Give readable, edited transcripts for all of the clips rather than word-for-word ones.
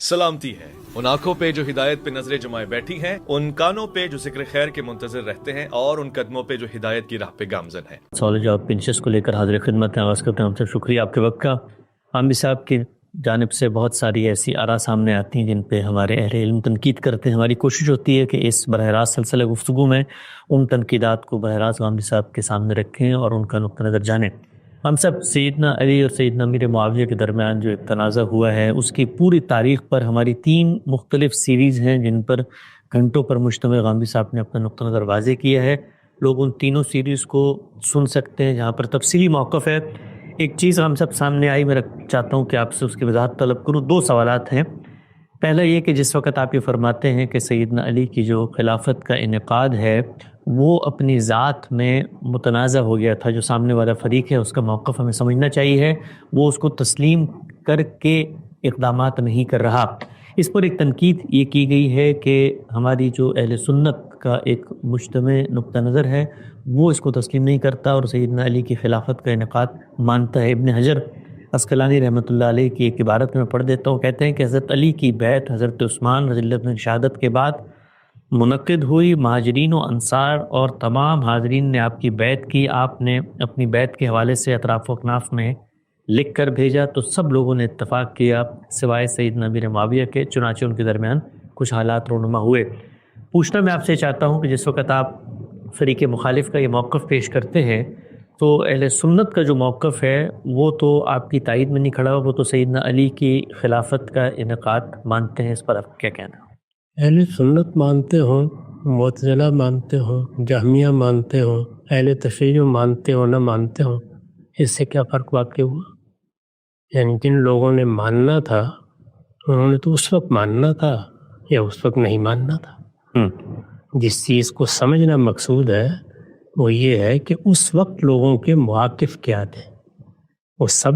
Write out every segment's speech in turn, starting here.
سلامتی ہے ان آنکھوں پہ جو ہدایت پہ نظریں جمائے بیٹھی ہیں، ان کانوں پہ جو ذکر خیر کے منتظر رہتے ہیں، اور ان قدموں پہ جو ہدایت کی راہ پہ گامزن ہیں۔ سوال جواب پنشس کو لے کر حاضر خدمت ہیں، آغاز کرتے ہیں۔ ہم سے شکریہ آپ کے وقت کا۔ عامر صاحب کی جانب سے بہت ساری ایسی آراء سامنے آتی ہیں جن پہ ہمارے اہل علم تنقید کرتے ہیں۔ ہماری کوشش ہوتی ہے کہ اس براہ راست سلسلہ گفتگو میں ان تنقیدات کو براہ راست عامر صاحب کے سامنے رکھیں اور ان کا نقطہ نظر جانیں۔ ہم سب سیدنا علی اور سیدنا امیر معاویہ کے درمیان جو ایک تنازع ہوا ہے اس کی پوری تاریخ پر ہماری 3 مختلف سیریز ہیں جن پر گھنٹوں پر مشتمل غامدی صاحب نے اپنا نقطہ نظر واضح کیا ہے۔ لوگ ان تینوں سیریز کو سن سکتے ہیں جہاں پر تفصیلی موقف ہے۔ ایک چیز ہم سب سامنے آئی، میں چاہتا ہوں کہ آپ سے اس کی وضاحت طلب کروں۔ 2 سوالات ہیں۔ پہلا یہ کہ جس وقت آپ یہ فرماتے ہیں کہ سیدنا علی کی جو خلافت کا انعقاد ہے وہ اپنی ذات میں متنازع ہو گیا تھا، جو سامنے والا فریق ہے اس کا موقف ہمیں سمجھنا چاہیے، وہ اس کو تسلیم کر کے اقدامات نہیں کر رہا۔ اس پر ایک تنقید یہ کی گئی ہے کہ ہماری جو اہل سنت کا ایک مجتمع نقطہ نظر ہے وہ اس کو تسلیم نہیں کرتا اور سیدنا علی کی خلافت کا انعقاد مانتا ہے۔ ابن حجر عسقلانی رحمۃ اللہ علیہ کی ایک عبارت میں پڑھ دیتا ہوں، کہتے ہیں کہ حضرت علی کی بیعت حضرت عثمان رضی اللہ عنہ کی شہادت کے بعد منعقد ہوئی، مہاجرین و انصار اور تمام حاضرین نے آپ کی بیعت کی۔ آپ نے اپنی بیعت کے حوالے سے اطراف و اکناف میں لکھ کر بھیجا تو سب لوگوں نے اتفاق کیا سوائے سیدنا امیر معاویہ کے، چنانچہ ان کے درمیان کچھ حالات رونما ہوئے۔ پوچھنا میں آپ سے چاہتا ہوں کہ جس وقت آپ فریق مخالف کا یہ موقف پیش کرتے ہیں تو اہل سنت کا جو موقف ہے وہ تو آپ کی تائید میں نہیں کھڑا، وہ تو سیدنا علی کی خلافت کا انعقاد مانتے ہیں۔ اس پر آپ کیا کہنا ہے؟ اہل سنت مانتے ہوں، معتزلہ مانتے ہوں، جہمیہ مانتے ہوں، اہل تشیع مانتے ہوں نہ مانتے ہوں، اس سے کیا فرق واقع ہوا؟ یعنی جن لوگوں نے ماننا تھا انہوں نے تو اس وقت ماننا تھا یا اس وقت نہیں ماننا تھا۔ جس چیز کو سمجھنا مقصود ہے وہ یہ ہے کہ اس وقت لوگوں کے مواقف کیا تھے۔ وہ سب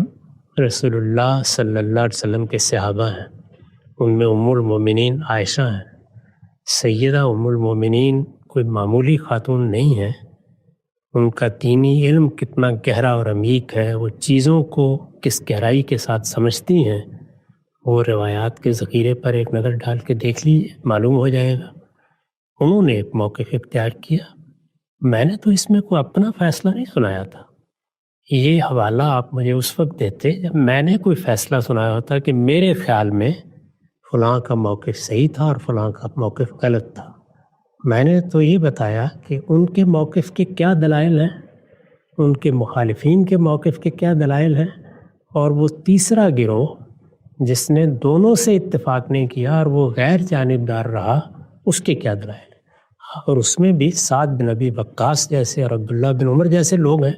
رسول اللہ صلی اللہ علیہ وسلم کے صحابہ ہیں، ان میں ام المومنین عائشہ ہیں۔ سیدہ ام المومنین کوئی معمولی خاتون نہیں ہے، ان کا دینی علم کتنا گہرا اور عمیق ہے، وہ چیزوں کو کس گہرائی کے ساتھ سمجھتی ہیں، وہ روایات کے ذخیرے پر ایک نظر ڈال کے دیکھ لیجیے، معلوم ہو جائے گا۔ انہوں نے ایک موقف اختیار کیا، میں نے تو اس میں کوئی اپنا فیصلہ نہیں سنایا تھا۔ یہ حوالہ آپ مجھے اس وقت دیتے جب میں نے کوئی فیصلہ سنایا ہوتا کہ میرے خیال میں فلاں کا موقف صحیح تھا اور فلاں کا موقف غلط تھا۔ میں نے تو یہ بتایا کہ ان کے موقف کے کیا دلائل ہیں، ان کے مخالفین کے موقف کے کیا دلائل ہیں، اور وہ تیسرا گروہ جس نے دونوں سے اتفاق نہیں کیا اور وہ غیر جانبدار رہا، اس کے کیا دلائل ہیں۔ اور اس میں بھی سعد بن ابی وقاص جیسے اور عبداللہ بن عمر جیسے لوگ ہیں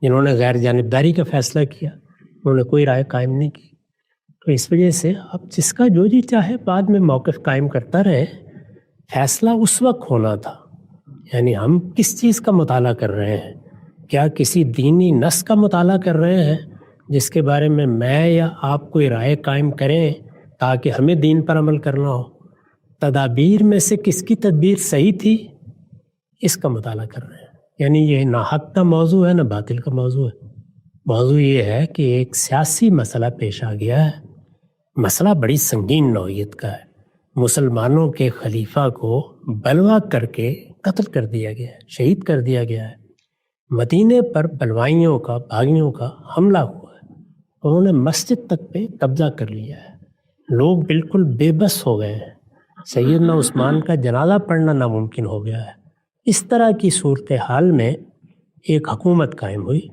جنہوں نے غیر جانبداری کا فیصلہ کیا، انہوں نے کوئی رائے قائم نہیں کی۔ تو اس وجہ سے اب جس کا جو جی چاہے بعد میں موقف قائم کرتا رہے، فیصلہ اس وقت ہونا تھا۔ یعنی ہم کس چیز کا مطالعہ کر رہے ہیں؟ کیا کسی دینی نص کا مطالعہ کر رہے ہیں جس کے بارے میں یا آپ کوئی رائے قائم کریں تاکہ ہمیں دین پر عمل کرنا ہو؟ تدابیر میں سے کس کی تدبیر صحیح تھی، اس کا مطالعہ کر رہے ہیں۔ یعنی یہ نہ حق کا موضوع ہے نہ باطل کا موضوع ہے۔ موضوع یہ ہے کہ ایک سیاسی مسئلہ پیش آ گیا ہے، مسئلہ بڑی سنگین نوعیت کا ہے۔ مسلمانوں کے خلیفہ کو بلوا کر کے قتل کر دیا گیا ہے، شہید کر دیا گیا ہے۔ مدینے پر بلوائیوں کا، باغیوں کا حملہ ہوا ہے، انہوں نے مسجد تک پہ قبضہ کر لیا ہے، لوگ بالکل بے بس ہو گئے ہیں، سیدنا عثمان کا جنازہ پڑھنا ناممکن ہو گیا ہے۔ اس طرح کی صورتحال میں ایک حکومت قائم ہوئی،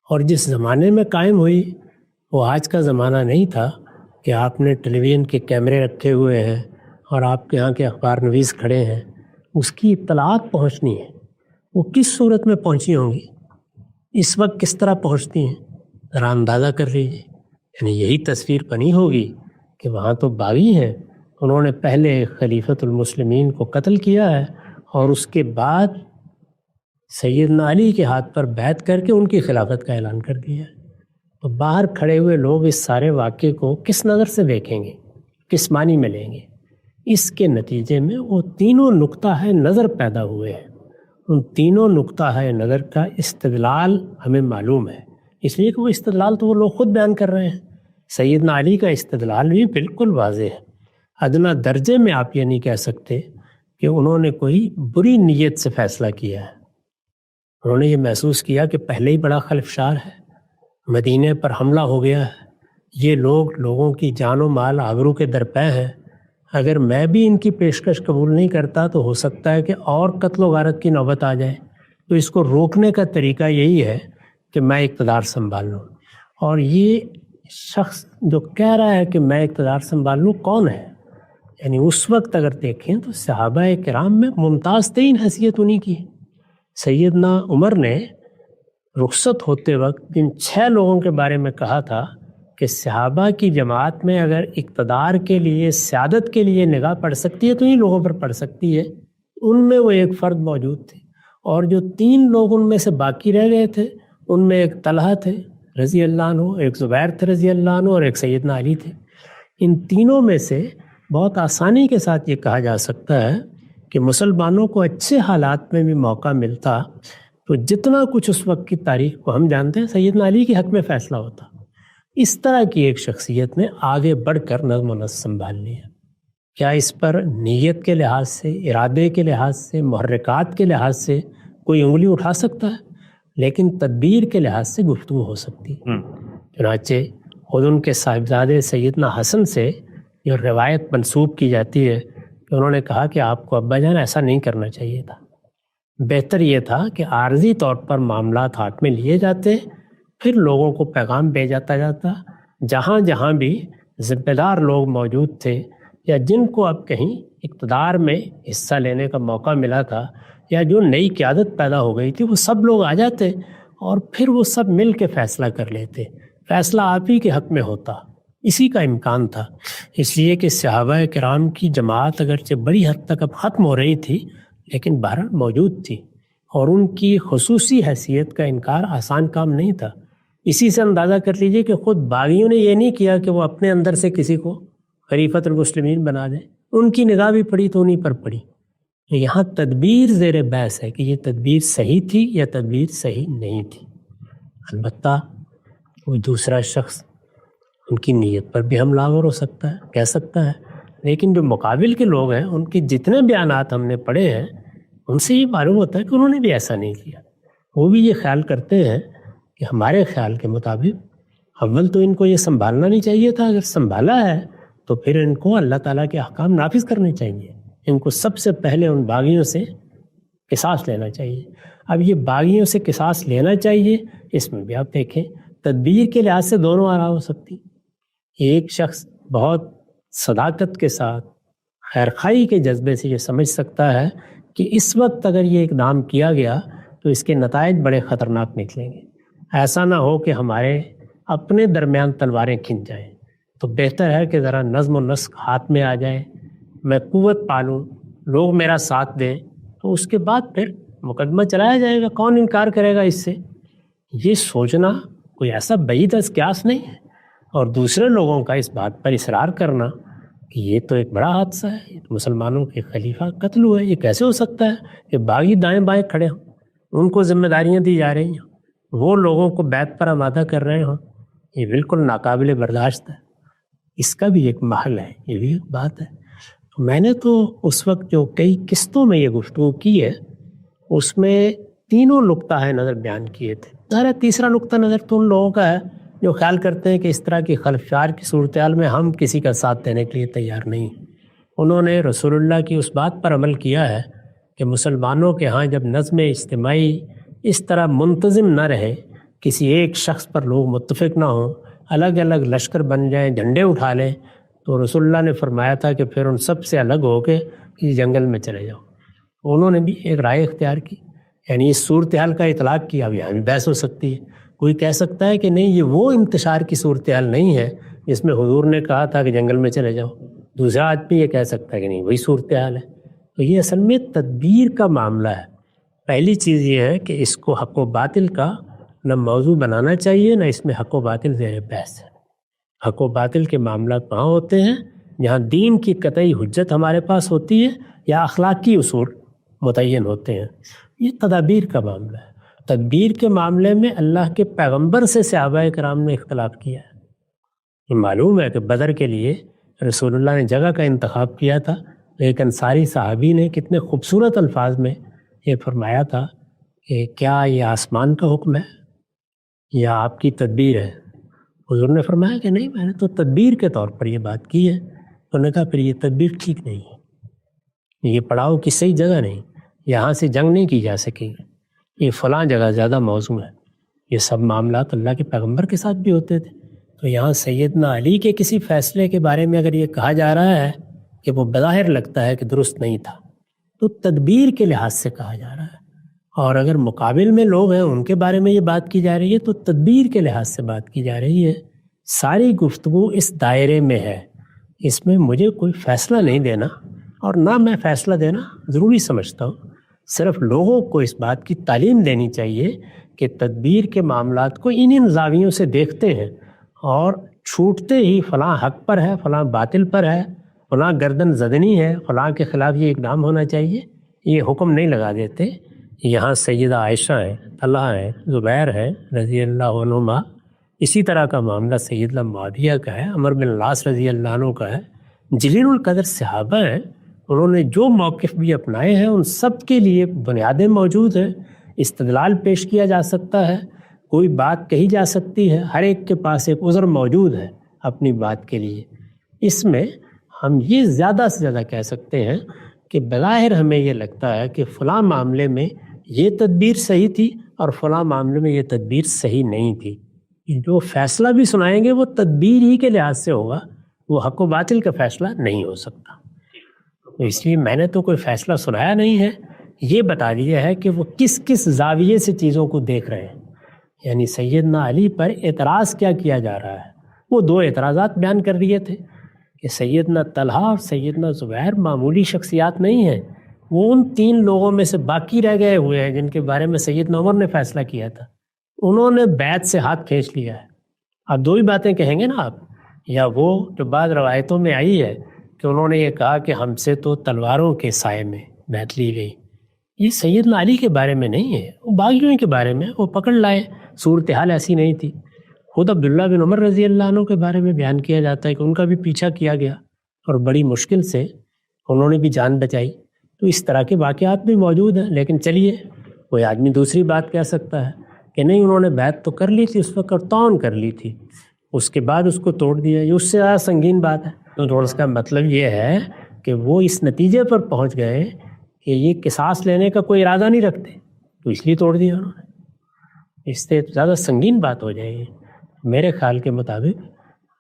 اور جس زمانے میں قائم ہوئی وہ آج کا زمانہ نہیں تھا کہ آپ نے ٹیلی ویژن کے کیمرے رکھے ہوئے ہیں اور آپ کے یہاں کے اخبار نویس کھڑے ہیں۔ اس کی اطلاعات پہنچنی ہے، وہ کس صورت میں پہنچی ہوں گی، اس وقت کس طرح پہنچتی ہیں، ذرا اندازہ کر لیجیے۔ یعنی یہی تصویر بنی ہوگی کہ وہاں تو باغی ہیں، انہوں نے پہلے خلیفۃ المسلمین کو قتل کیا ہے اور اس کے بعد سیدنا علی کے ہاتھ پر بیعت کر کے ان کی خلافت کا اعلان کر دیا ہے۔ تو باہر کھڑے ہوئے لوگ اس سارے واقعے کو کس نظر سے دیکھیں گے، کس معنی میں لیں گے؟ اس کے نتیجے میں وہ تینوں نقطہ ہے نظر پیدا ہوئے ہیں۔ ان تینوں نقطہ ہے نظر کا استدلال ہمیں معلوم ہے، اس لیے کہ وہ استدلال تو وہ لوگ خود بیان کر رہے ہیں سیدنا علی کا استدلال بھی بالکل واضح ہے. ادنا درجے میں آپ یہ نہیں کہہ سکتے کہ انہوں نے کوئی بری نیت سے فیصلہ کیا ہے. انہوں نے یہ محسوس کیا کہ پہلے ہی بڑا خلفشار ہے، مدینے پر حملہ ہو گیا ہے، یہ لوگوں کی جان و مال آبرو کے درپے ہیں، اگر میں بھی ان کی پیشکش قبول نہیں کرتا تو ہو سکتا ہے کہ اور قتل و غارت کی نوبت آ جائے. تو اس کو روکنے کا طریقہ یہی ہے کہ میں اقتدار سنبھال لوں. اور یہ شخص جو کہہ رہا ہے کہ میں اقتدار سنبھال لوں کون ہے؟ یعنی اس وقت اگر دیکھیں تو صحابہ کرام میں ممتاز ترین حیثیت انہی کی ہے. سیدنا عمر نے رخصت ہوتے وقت جن 6 لوگوں کے بارے میں کہا تھا کہ صحابہ کی جماعت میں اگر اقتدار کے لیے، سیادت کے لیے نگاہ پڑ سکتی ہے تو انہی لوگوں پر پڑ سکتی ہے، ان میں وہ ایک فرد موجود تھے. اور جو 3 لوگ ان میں سے باقی رہ گئے تھے ان میں ایک طلحہ تھے رضی اللہ عنہ، ایک زبیر تھے رضی اللہ عنہ، اور ایک سیدنا علی تھے. ان تینوں میں سے بہت آسانی کے ساتھ یہ کہا جا سکتا ہے کہ مسلمانوں کو اچھے حالات میں بھی موقع ملتا تو جتنا کچھ اس وقت کی تاریخ کو ہم جانتے ہیں سیدنا علی کے حق میں فیصلہ ہوتا. اس طرح کی ایک شخصیت نے آگے بڑھ کر نظم و نسق سنبھال لی ہے. کیا اس پر نیت کے لحاظ سے، ارادے کے لحاظ سے، محرکات کے لحاظ سے کوئی انگلی اٹھا سکتا ہے؟ لیکن تدبیر کے لحاظ سے گفتگو ہو سکتی ہے. چنانچہ خود ان کے صاحبزادے سیدنا حسن سے یہ روایت منسوب کی جاتی ہے کہ انہوں نے کہا کہ آپ کو ابا جان ایسا نہیں کرنا چاہیے تھا، بہتر یہ تھا کہ عارضی طور پر معاملات ہاتھ میں لیے جاتے، پھر لوگوں کو پیغام بھیجاتا جاتا. جہاں جہاں بھی ذمہ دار لوگ موجود تھے یا جن کو اب کہیں اقتدار میں حصہ لینے کا موقع ملا تھا یا جو نئی قیادت پیدا ہو گئی تھی، وہ سب لوگ آ جاتے اور پھر وہ سب مل کے فیصلہ کر لیتے. فیصلہ آپ ہی کے حق میں ہوتا، اسی کا امکان تھا. اس لیے کہ صحابہ کرام کی جماعت اگرچہ بڑی حد تک اب ختم ہو رہی تھی لیکن بہرحال موجود تھی، اور ان کی خصوصی حیثیت کا انکار آسان کام نہیں تھا. اسی سے اندازہ کر لیجئے کہ خود باغیوں نے یہ نہیں کیا کہ وہ اپنے اندر سے کسی کو خلیفۃ المسلمین بنا دیں، ان کی نگاہ بھی پڑی تو انہی پر پڑی. یہاں تدبیر زیر بحث ہے کہ یہ تدبیر صحیح تھی یا تدبیر صحیح نہیں تھی. البتہ کوئی دوسرا شخص ان کی نیت پر بھی حملہ آور ہو سکتا ہے، کہہ سکتا ہے، لیکن جو مقابل کے لوگ ہیں ان کی جتنے بیانات ہم نے پڑھے ہیں ان سے یہ معلوم ہوتا ہے کہ انہوں نے بھی ایسا نہیں کیا. وہ بھی یہ خیال کرتے ہیں کہ ہمارے خیال کے مطابق اول تو ان کو یہ سنبھالنا نہیں چاہیے تھا، اگر سنبھالا ہے تو پھر ان کو اللہ تعالیٰ کے احکام نافذ کرنے چاہیے. ان کو سب سے پہلے ان باغیوں سے قصاص لینا چاہیے. اب یہ باغیوں سے قصاص لینا چاہیے، اس میں بھی آپ دیکھیں تدبیر کے لحاظ سے دونوں آرا ہو سکتی. ایک شخص بہت صداقت کے ساتھ خیرخواہی کے جذبے سے یہ سمجھ سکتا ہے کہ اس وقت اگر یہ اقدام کیا گیا تو اس کے نتائج بڑے خطرناک نکلیں گے، ایسا نہ ہو کہ ہمارے اپنے درمیان تلواریں کھنچ جائیں، تو بہتر ہے کہ ذرا نظم و نسق ہاتھ میں آ جائے، میں قوت پالوں، لوگ میرا ساتھ دیں، تو اس کے بعد پھر مقدمہ چلایا جائے گا. کون انکار کرے گا اس سے؟ یہ سوچنا کوئی ایسا بعید از قیاس نہیں ہے. اور دوسرے لوگوں کا اس بات پر اصرار کرنا کہ یہ تو ایک بڑا حادثہ ہے، مسلمانوں کے خلیفہ قتل ہوئے، یہ کیسے ہو سکتا ہے کہ باغی دائیں بائیں کھڑے ہوں، ان کو ذمہ داریاں دی جا رہی ہوں، وہ لوگوں کو بیعت پر آمادہ کر رہے ہوں، یہ بالکل ناقابل برداشت ہے. اس کا بھی ایک محل ہے، یہ بھی ایک بات ہے. میں نے تو اس وقت جو کئی قسطوں میں یہ گفتگو کی ہے اس میں تینوں نقطہ نظر بیان کیے تھے. ظاہر تیسرا نقطہ نظر تو ان لوگوں کا ہے جو خیال کرتے ہیں کہ اس طرح کی خلفشار کی صورتحال میں ہم کسی کا ساتھ دینے کے لیے تیار نہیں. انہوں نے رسول اللہ کی اس بات پر عمل کیا ہے کہ مسلمانوں کے ہاں جب نظم اجتماعی اس طرح منتظم نہ رہے، کسی ایک شخص پر لوگ متفق نہ ہوں، الگ الگ لشکر بن جائیں، جھنڈے اٹھا لیں، تو رسول اللہ نے فرمایا تھا کہ پھر ان سب سے الگ ہو کے کسی جنگل میں چلے جاؤ. انہوں نے بھی ایک رائے اختیار کی، یعنی اس صورتحال کا اطلاق کیا. اب یہاں بھی بحث ہو سکتی ہے، کوئی کہہ سکتا ہے کہ نہیں یہ وہ انتشار کی صورتحال نہیں ہے جس میں حضور نے کہا تھا کہ جنگل میں چلے جاؤ. دوسرا آدمی یہ کہہ سکتا ہے کہ نہیں وہی صورتحال ہے. تو یہ اصل میں تدبیر کا معاملہ ہے. پہلی چیز یہ ہے کہ اس کو حق و باطل کا نہ موضوع بنانا چاہیے، نہ اس میں حق و باطل زیر بحث ہے. حق و باطل کے معاملات وہاں ہوتے ہیں جہاں دین کی قطعی حجت ہمارے پاس ہوتی ہے یا اخلاقی اصول متعین ہوتے ہیں. یہ تدابیر کا معاملہ ہے. تدبیر کے معاملے میں اللہ کے پیغمبر سے صحابہ کرام نے اختلاف کیا ہے. معلوم ہے کہ بدر کے لیے رسول اللہ نے جگہ کا انتخاب کیا تھا، ایک انصاری صحابی نے کتنے خوبصورت الفاظ میں یہ فرمایا تھا کہ کیا یہ آسمان کا حکم ہے یا آپ کی تدبیر ہے؟ حضور نے فرمایا کہ نہیں، میں نے تو تدبیر کے طور پر یہ بات کی ہے۔ انہوں نے کہا پھر یہ تدبیر ٹھیک نہیں ہے، یہ پڑاؤ کی صحیح جگہ نہیں، یہاں سے جنگ نہیں کی جا سکے گی، یہ فلاں جگہ زیادہ موزوں ہے۔ یہ سب معاملات اللہ کے پیغمبر کے ساتھ بھی ہوتے تھے، تو یہاں سیدنا علی کے کسی فیصلے کے بارے میں اگر یہ کہا جا رہا ہے کہ وہ بظاہر لگتا ہے کہ درست نہیں تھا، تو تدبیر کے لحاظ سے کہا جا رہا ہے، اور اگر مقابل میں لوگ ہیں ان کے بارے میں یہ بات کی جا رہی ہے تو تدبیر کے لحاظ سے بات کی جا رہی ہے۔ ساری گفتگو اس دائرے میں ہے، اس میں مجھے کوئی فیصلہ نہیں دینا اور نہ میں فیصلہ دینا ضروری سمجھتا ہوں۔ صرف لوگوں کو اس بات کی تعلیم دینی چاہیے کہ تدبیر کے معاملات کو ان زاویوں سے دیکھتے ہیں، اور چھوٹتے ہی فلاں حق پر ہے، فلاں باطل پر ہے، فلاں گردن زدنی ہے، فلاں کے خلاف یہ اقدام ہونا چاہیے، یہ حکم نہیں لگا دیتے۔ یہاں سیدہ عائشہ ہے، طلحہ ہے، زبیر ہے رضی اللہ عنہما، اسی طرح کا معاملہ سیدنا معاویہ کا ہے، عمر بن العاص رضی اللہ عنہ کا ہے، جلیل القدر صحابہ ہیں، انہوں نے جو موقف بھی اپنائے ہیں ان سب کے لیے بنیادیں موجود ہیں، استدلال پیش کیا جا سکتا ہے، کوئی بات کہی جا سکتی ہے، ہر ایک کے پاس ایک عذر موجود ہے اپنی بات کے لیے۔ اس میں ہم یہ زیادہ سے زیادہ کہہ سکتے ہیں کہ بظاہر ہمیں یہ لگتا ہے کہ فلاں معاملے میں یہ تدبیر صحیح تھی اور فلاں معاملے میں یہ تدبیر صحیح نہیں تھی۔ جو فیصلہ بھی سنائیں گے وہ تدبیر ہی کے لحاظ سے ہوگا، وہ حق و باطل کا فیصلہ نہیں ہو سکتا۔ تو اس لیے میں نے تو کوئی فیصلہ سنایا نہیں ہے، یہ بتا دیا ہے کہ وہ کس کس زاویے سے چیزوں کو دیکھ رہے ہیں۔ یعنی سیدنا علی پر اعتراض کیا کیا جا رہا ہے، وہ دو اعتراضات بیان کر دیے تھے کہ سیدنا طلحہ اور سیدنا زبیر معمولی شخصیات نہیں ہیں، وہ ان تین لوگوں میں سے باقی رہ گئے ہوئے ہیں جن کے بارے میں سیدنا عمر نے فیصلہ کیا تھا، انہوں نے بیعت سے ہاتھ کھینچ لیا ہے۔ اب دو ہی باتیں کہیں گے نا آپ، یا وہ جو بعض روایتوں میں آئی ہے کہ انہوں نے یہ کہا کہ ہم سے تو تلواروں کے سائے میں بیعت لی گئی، یہ سیدنا علی کے بارے میں نہیں ہے، وہ باغیوں کے بارے میں، وہ پکڑ لائے، صورتحال ایسی نہیں تھی۔ خود عبداللہ بن عمر رضی اللہ عنہ کے بارے میں بیان کیا جاتا ہے کہ ان کا بھی پیچھا کیا گیا اور بڑی مشکل سے انہوں نے بھی جان بچائی۔ تو اس طرح کے واقعات بھی موجود ہیں، لیکن چلیے کوئی آدمی دوسری بات کہہ سکتا ہے کہ نہیں انہوں نے بیعت تو کر لی تھی اس وقت اور طعن کر لی تھی، اس کے بعد اس کو توڑ دیا، یہ اس سے زیادہ سنگین بات ہے۔ تو اس کا مطلب یہ ہے کہ وہ اس نتیجے پر پہنچ گئے کہ یہ قصاص لینے کا کوئی ارادہ نہیں رکھتے، تو اس لیے توڑ دیا انہوں نے، اس سے زیادہ سنگین بات ہو جائے گی۔ میرے خیال کے مطابق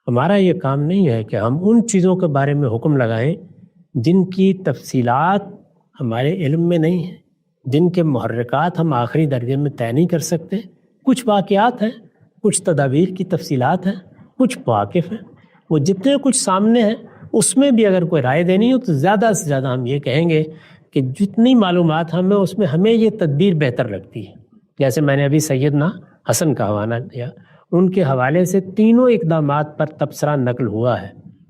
ہمارا یہ کام نہیں ہے کہ ہم ان چیزوں کے بارے میں حکم لگائیں جن کی تفصیلات ہمارے علم میں نہیں ہیں، جن کے محرکات ہم آخری درجے میں طے نہیں کر سکتے۔ کچھ واقعات ہیں، کچھ تدابیر کی تفصیلات ہیں، کچھ مواقف ہیں، وہ جتنے کچھ سامنے ہیں اس میں بھی اگر کوئی رائے دینی ہو تو زیادہ سے زیادہ ہم یہ کہیں گے کہ جتنی معلومات ہمیں اس میں ہمیں یہ تدبیر بہتر لگتی ہے۔ جیسے میں نے ابھی سیدنا حسن کا حوالہ دیا، ان کے حوالے سے تینوں اقدامات پر تبصرہ نقل ہوا ہے،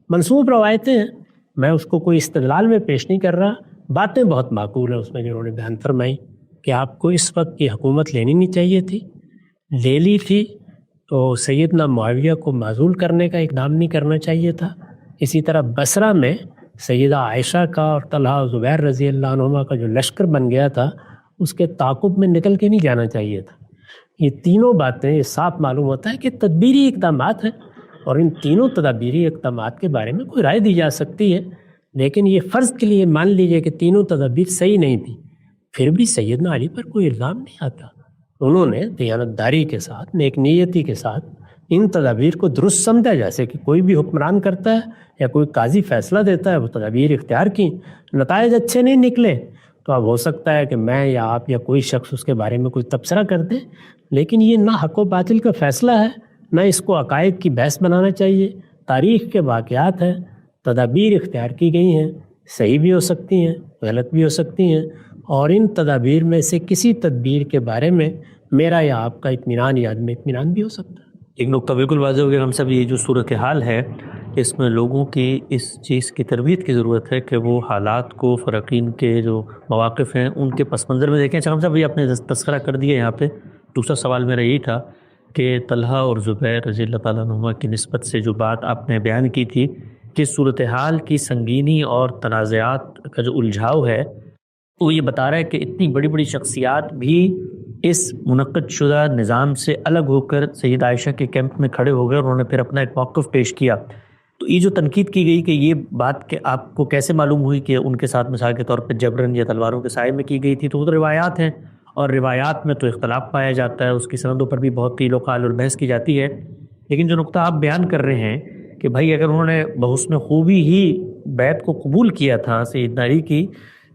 منسوب روایتیں ہیں، میں اس کو کوئی استدلال میں پیش نہیں کر رہا، باتیں بہت معقول ہیں اس میں جنہوں نے بیان فرمائی کہ آپ کو اس وقت کی حکومت لینی نہیں چاہیے تھی، لے لی تھی تو سیدنا معاویہ کو معزول کرنے کا اقدام نہیں کرنا چاہیے تھا۔ اسی طرح بصرہ میں سیدہ عائشہ کا اور طلحہ و زبیر رضی اللہ عنہما کا جو لشکر بن گیا تھا اس کے تعاقب میں نکل کے نہیں جانا چاہیے تھا۔ یہ تینوں باتیں یہ صاف معلوم ہوتا ہے کہ تدبیری اقدامات ہیں، اور ان تینوں تدابیری اقدامات کے بارے میں کوئی رائے دی جا سکتی ہے، لیکن یہ فرض کے لیے مان لیجئے کہ تینوں تدابیر صحیح نہیں تھی، پھر بھی سیدنا علی پر کوئی الزام نہیں آتا۔ انہوں نے دیانتداری کے ساتھ، نیک نیتی کے ساتھ ان تدابیر کو درست سمجھا، جیسے کہ کوئی بھی حکمران کرتا ہے یا کوئی قاضی فیصلہ دیتا ہے، وہ تدابیر اختیار کی، نتائج اچھے نہیں نکلے تو اب ہو سکتا ہے کہ میں یا آپ یا کوئی شخص اس کے بارے میں کوئی تبصرہ کر دے، لیکن یہ نہ حق و باطل کا فیصلہ ہے، نہ اس کو عقائد کی بحث بنانا چاہیے۔ تاریخ کے واقعات ہیں، تدابیر اختیار کی گئی ہیں، صحیح بھی ہو سکتی ہیں، غلط بھی ہو سکتی ہیں، اور ان تدابیر میں سے کسی تدبیر کے بارے میں میرا یا آپ کا اطمینان یا عدم اطمینان بھی ہو سکتا ہے۔ ایک نقطہ بالکل واضح ہو گیا ہم سب، یہ جو صورتحال ہے اس میں لوگوں کی اس چیز کی تربیت کی ضرورت ہے کہ وہ حالات کو، فرقین کے جو مواقف ہیں ان کے پس منظر میں دیکھیں۔ اچھا ہم صاحب یہ اپنے تذکرہ کر دیا یہاں پہ، دوسرا سوال میرا یہی تھا کہ طلحہ اور زبیر رضی اللہ تعالیٰ عنہما کی نسبت سے جو بات آپ نے بیان کی تھی کہ صورتحال کی سنگینی اور تنازعات کا جو الجھاؤ ہے وہ یہ بتا رہا ہے کہ اتنی بڑی بڑی شخصیات بھی اس منعقد شدہ نظام سے الگ ہو کر سید عائشہ کے کیمپ میں کھڑے ہو گئے اور انہوں نے پھر اپنا ایک موقف پیش کیا. تو یہ جو تنقید کی گئی کہ یہ بات کہ آپ کو کیسے معلوم ہوئی کہ ان کے ساتھ مثال کے طور پہ جبرن یا تلواروں کے سائے میں کی گئی تھی، تو وہ تو روایات ہیں اور روایات میں تو اختلاف پایا جاتا ہے، اس کی سندوں پر بھی بہت قیل و قال اور بحث کی جاتی ہے. لیکن جو نقطہ آپ بیان کر رہے ہیں کہ بھائی اگر انہوں نے بحسن خوبی ہی بیعت کو قبول کیا تھا سیدنا علی کی،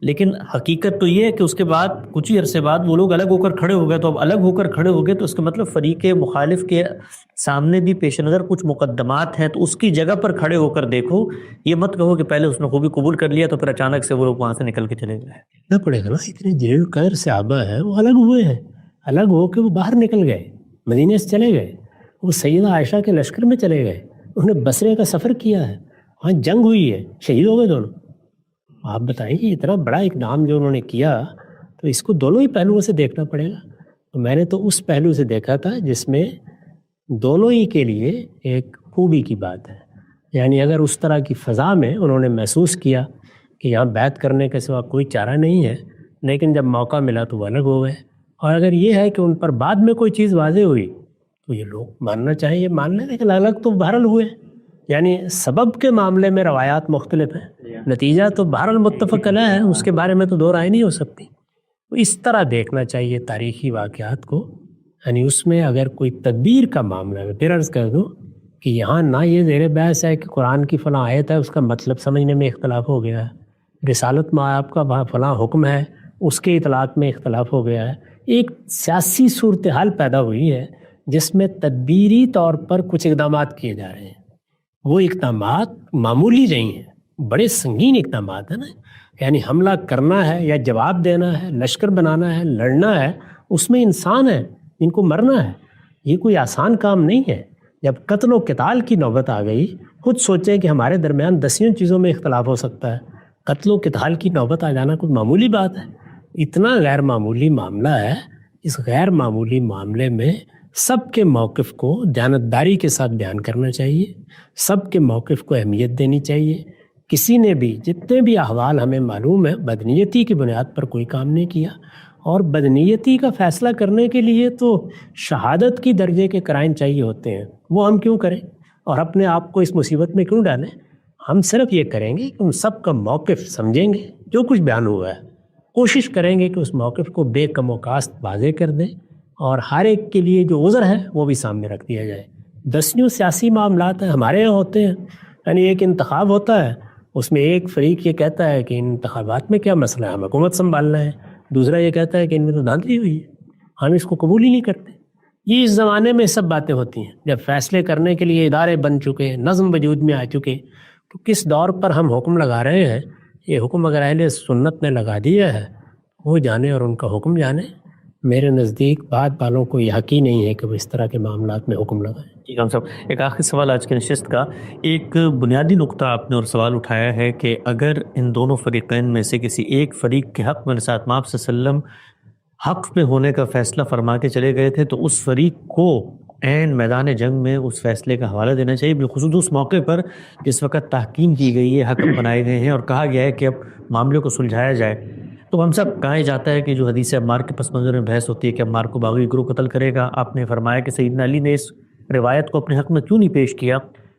لیکن حقیقت تو یہ ہے کہ اس کے بعد کچھ ہی عرصے بعد وہ لوگ الگ ہو کر کھڑے ہو گئے. تو اب الگ ہو کر کھڑے ہو گئے تو اس کا مطلب فریق مخالف کے سامنے بھی پیش نظر کچھ مقدمات ہیں، تو اس کی جگہ پر کھڑے ہو کر دیکھو. یہ مت کہو کہ پہلے اس نے خوبی قبول کر لیا تو پھر اچانک سے وہ لوگ وہاں سے نکل کے چلے گئے. نہ پڑے گا نا، اتنے جلیل قدر صحابہ ہیں وہ الگ ہوئے ہیں، الگ ہو کے وہ باہر نکل گئے، مدینے سے چلے گئے، وہ سیدہ عائشہ کے لشکر میں چلے گئے، انہوں نے بصرے کا سفر کیا ہے، وہاں جنگ ہوئی ہے، شہید ہو گئے دونوں. آپ بتائیں کہ اتنا بڑا ایک نام جو انہوں نے کیا تو اس کو دونوں ہی پہلوؤں سے دیکھنا پڑے گا. تو میں نے تو اس پہلو سے دیکھا تھا جس میں دونوں ہی کے لیے ایک خوبی کی بات ہے. یعنی اگر اس طرح کی فضا میں انہوں نے محسوس کیا کہ یہاں بیعت کرنے کے سوا کوئی چارہ نہیں ہے، لیکن جب موقع ملا تو وہ الگ ہو گئے. اور اگر یہ ہے کہ ان پر بعد میں کوئی چیز واضح ہوئی تو یہ لوگ ماننا چاہیں یہ مان لیں، لیکن الگ تو بہرحال ہوئے. یعنی سبب کے معاملے میں روایات مختلف ہیں، نتیجہ تو بہرحال متفق علیہ ہے، اس کے بارے میں تو دو رائے نہیں ہو سکتی. تو اس طرح دیکھنا چاہیے تاریخی واقعات کو. یعنی اس میں اگر کوئی تدبیر کا معاملہ ہے، پھر عرض کر دوں کہ یہاں نہ یہ زیر بحث ہے کہ قرآن کی فلاں آیت ہے اس کا مطلب سمجھنے میں اختلاف ہو گیا ہے، رسالت مآب کا وہاں فلاں حکم ہے اس کے اطلاق میں اختلاف ہو گیا ہے. ایک سیاسی صورتحال پیدا ہوئی ہے جس میں تدبیری طور پر کچھ اقدامات کیے جا رہے ہیں. وہ اقدامات معمولی نہیں ہیں، بڑے سنگین اقدامات ہیں نا. یعنی حملہ کرنا ہے یا جواب دینا ہے، لشکر بنانا ہے، لڑنا ہے، اس میں انسان ہیں جن کو مرنا ہے. یہ کوئی آسان کام نہیں ہے. جب قتل و قتال کی نوبت آ گئی، خود سوچیں کہ ہمارے درمیان دسیوں چیزوں میں اختلاف ہو سکتا ہے، قتل و قتال کی نوبت آ جانا کوئی معمولی بات ہے؟ اتنا غیر معمولی معاملہ ہے. اس غیر معمولی معاملے میں سب کے موقف کو دیانتداری کے ساتھ بیان کرنا چاہیے، سب کے موقف کو اہمیت دینی چاہیے. کسی نے بھی جتنے بھی احوال ہمیں معلوم ہے بدنیتی کی بنیاد پر کوئی کام نہیں کیا. اور بدنیتی کا فیصلہ کرنے کے لیے تو شہادت کی درجے کے قرائن چاہیے ہوتے ہیں، وہ ہم کیوں کریں اور اپنے آپ کو اس مصیبت میں کیوں ڈالیں؟ ہم صرف یہ کریں گے کہ ہم سب کا موقف سمجھیں گے، جو کچھ بیان ہوا ہے کوشش کریں گے کہ اس موقف کو بے کم و کاست واضح کر دیں، اور ہر ایک کے لیے جو عذر ہے وہ بھی سامنے رکھ دیا جائے. دسیوں سیاسی معاملات ہیں ہمارے یہاں ہوتے ہیں. یعنی ایک انتخاب ہوتا ہے، اس میں ایک فریق یہ کہتا ہے کہ ان انتخابات میں کیا مسئلہ ہے، ہم حکومت سنبھالنا ہے، دوسرا یہ کہتا ہے کہ ان میں تو دھاندلی ہوئی ہے، ہم اس کو قبول ہی نہیں کرتے. یہ اس زمانے میں سب باتیں ہوتی ہیں. جب فیصلے کرنے کے لیے ادارے بن چکے، نظم وجود میں آ چکے، تو کس دور پر ہم حکم لگا رہے ہیں؟ یہ حکم اگر اہل سنت نے لگا دیا ہے وہ جانے اور ان کا حکم جانے. میرے نزدیک بعد والوں کو یہ حق ہی نہیں ہے کہ وہ اس طرح کے معاملات میں حکم لگائیں. جی خان صاحب، ایک آخری سوال آج کی نشست کا. ایک بنیادی نقطہ آپ نے اور سوال اٹھایا ہے کہ اگر ان دونوں فریقین میں سے کسی ایک فریق کے حق میں رسالت مآب صلی اللہ علیہ وسلم حق میں ہونے کا فیصلہ فرما کے چلے گئے تھے تو اس فریق کو عین میدان جنگ میں اس فیصلے کا حوالہ دینا چاہیے، بالخصوص اس موقع پر جس وقت تحکیم کی گئی ہے، حکم بنائے گئے ہیں اور کہا گیا ہے کہ اب معاملے کو سلجھایا جائے. تو ہم سب کہا جاتا ہے کہ جو حدیث عمار کے پس منظر میں بحث ہوتی ہے کہ عمار کو باغی گروہ قتل کرے گا، آپ نے فرمایا کہ سیدنا علی نے اس روایت کو اپنے حق میں کیوں نہیں پیش کیا؟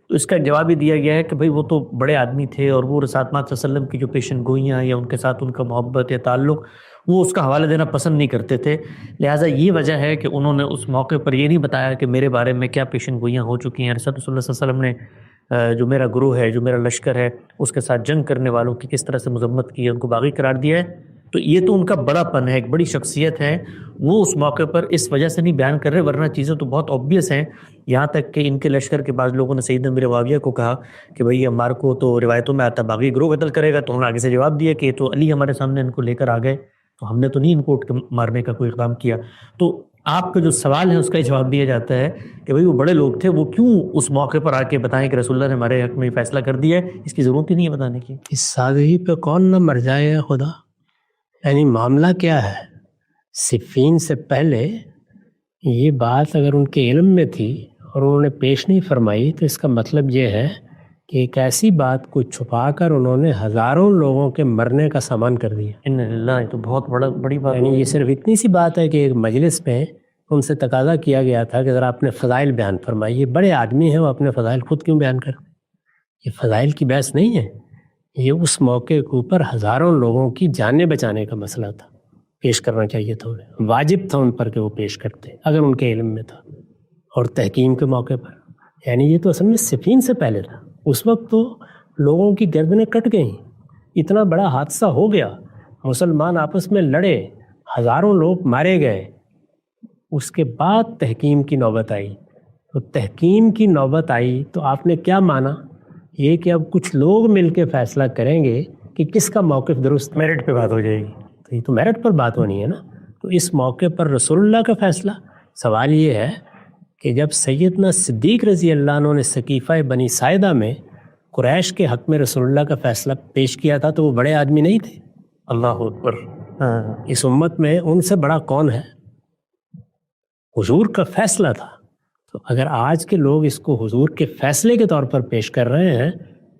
تو اس کا جواب بھی دیا گیا ہے کہ بھئی وہ تو بڑے آدمی تھے اور وہ رسالت مآب صلی اللہ علیہ وسلم کی جو پیشن گوئیاں یا ان کے ساتھ ان کا محبت یا تعلق وہ اس کا حوالہ دینا پسند نہیں کرتے تھے. لہٰذا یہ وجہ ہے کہ انہوں نے اس موقع پر یہ نہیں بتایا کہ میرے بارے میں کیا پیشن گوئیاں ہو چکی ہیں، رسول اللہ صلی اللہ علیہ وسلم نے جو میرا گروہ ہے، جو میرا لشکر ہے، اس کے ساتھ جنگ کرنے والوں کی کس طرح سے مذمت کی ہے، ان کو باغی قرار دیا ہے. تو یہ تو ان کا بڑا پن ہے، ایک بڑی شخصیت ہے، وہ اس موقع پر اس وجہ سے نہیں بیان کر رہے، ورنہ چیزیں تو بہت آبویس ہیں. یہاں تک کہ ان کے لشکر کے بعض لوگوں نے سیدنا امیر معاویہ کو کہا کہ بھئی عمار کو تو روایتوں میں آتا باغی گروہ قتل کرے گا، تو انہوں نے آگے سے جواب دیا کہ تو علی ہمارے سامنے ان کو لے کر آ گئے، تو ہم نے تو نہیں ان کو اٹھ کے مارنے کا کوئی اقدام کیا. تو آپ کا جو سوال ہے اس کا جواب دیا جاتا ہے کہ بھئی وہ بڑے لوگ تھے، وہ کیوں اس موقع پر آ کے بتائیں کہ رسول اللہ نے ہمارے حق میں فیصلہ کر دیا ہے؟ اس کی ضرورت ہی نہیں ہے بتانے کی. اس سادگی پہ کون نہ مر جائے خدا. یعنی معاملہ کیا ہے؟ صفین سے پہلے یہ بات اگر ان کے علم میں تھی اور انہوں نے پیش نہیں فرمائی تو اس کا مطلب یہ ہے کہ ایک ایسی بات کو چھپا کر انہوں نے ہزاروں لوگوں کے مرنے کا سامان کر دیا. ان اللہ، یہ تو بہت بڑی بات. یعنی یہ صرف اتنی سی بات ہے کہ ایک مجلس میں ان سے تقاضا کیا گیا تھا کہ ذرا اپنے فضائل بیان فرمائیے. بڑے آدمی ہیں، وہ اپنے فضائل خود کیوں بیان کرتے؟ یہ فضائل کی بحث نہیں ہے، یہ اس موقع کے اوپر ہزاروں لوگوں کی جانیں بچانے کا مسئلہ تھا. پیش کرنا چاہیے تھا انہیں، واجب تھا ان پر کہ وہ پیش کرتے اگر ان کے علم میں تھا. اور تحکیم کے موقع پر، یعنی یہ تو اصل میں صفین سے پہلے تھا. اس وقت تو لوگوں کی گردنیں کٹ گئیں، اتنا بڑا حادثہ ہو گیا، مسلمان آپس میں لڑے، ہزاروں لوگ مارے گئے. اس کے بعد تحکیم کی نوبت آئی. تو تحکیم کی نوبت آئی تو آپ نے کیا مانا؟ یہ کہ اب کچھ لوگ مل کے فیصلہ کریں گے کہ کس کا موقف درست. میرٹ پہ بات ہو جائے گی. تو یہ تو میرٹ پر بات ہونی ہے نا. تو اس موقع پر رسول اللہ کا فیصلہ. سوال یہ ہے کہ جب سیدنا صدیق رضی اللہ عنہ نے سقیفہ بنی ساعدہ میں قریش کے حق میں رسول اللہ کا فیصلہ پیش کیا تھا تو وہ بڑے آدمی نہیں تھے؟ اللہ اکبر. اس امت میں ان سے بڑا کون ہے؟ حضور کا فیصلہ تھا. تو اگر آج کے لوگ اس کو حضور کے فیصلے کے طور پر پیش کر رہے ہیں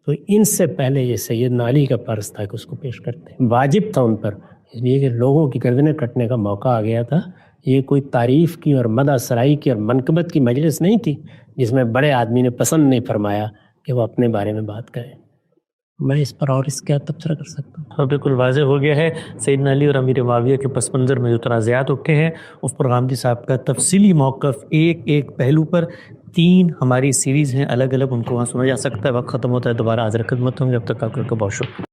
تو ان سے پہلے یہ سیدنا علی کا فرض تھا کہ اس کو پیش کرتے. واجب تھا ان پر، اس لیے کہ لوگوں کی گردنیں کٹنے کا موقع آ گیا تھا. یہ کوئی تعریف کی اور مدح سرائی کی اور منقبت کی مجلس نہیں تھی جس میں بڑے آدمی نے پسند نہیں فرمایا کہ وہ اپنے بارے میں بات کریں. میں اس پر اور اس کیا تبصرہ کر سکتا ہوں؟ ہاں بالکل واضح ہو گیا ہے. سیدنا علی اور امیر معاویہ کے پس منظر میں جو تنازعات اٹھے ہیں اس پر غامدی صاحب کا تفصیلی موقف ایک پہلو پر 3 ہماری سیریز ہیں الگ الگ، ان کو وہاں سنا جا سکتا ہے. وقت ختم ہوتا ہے، دوبارہ حاضر خدمت ہوں گے. اب تک آپ کا بہت شکریہ.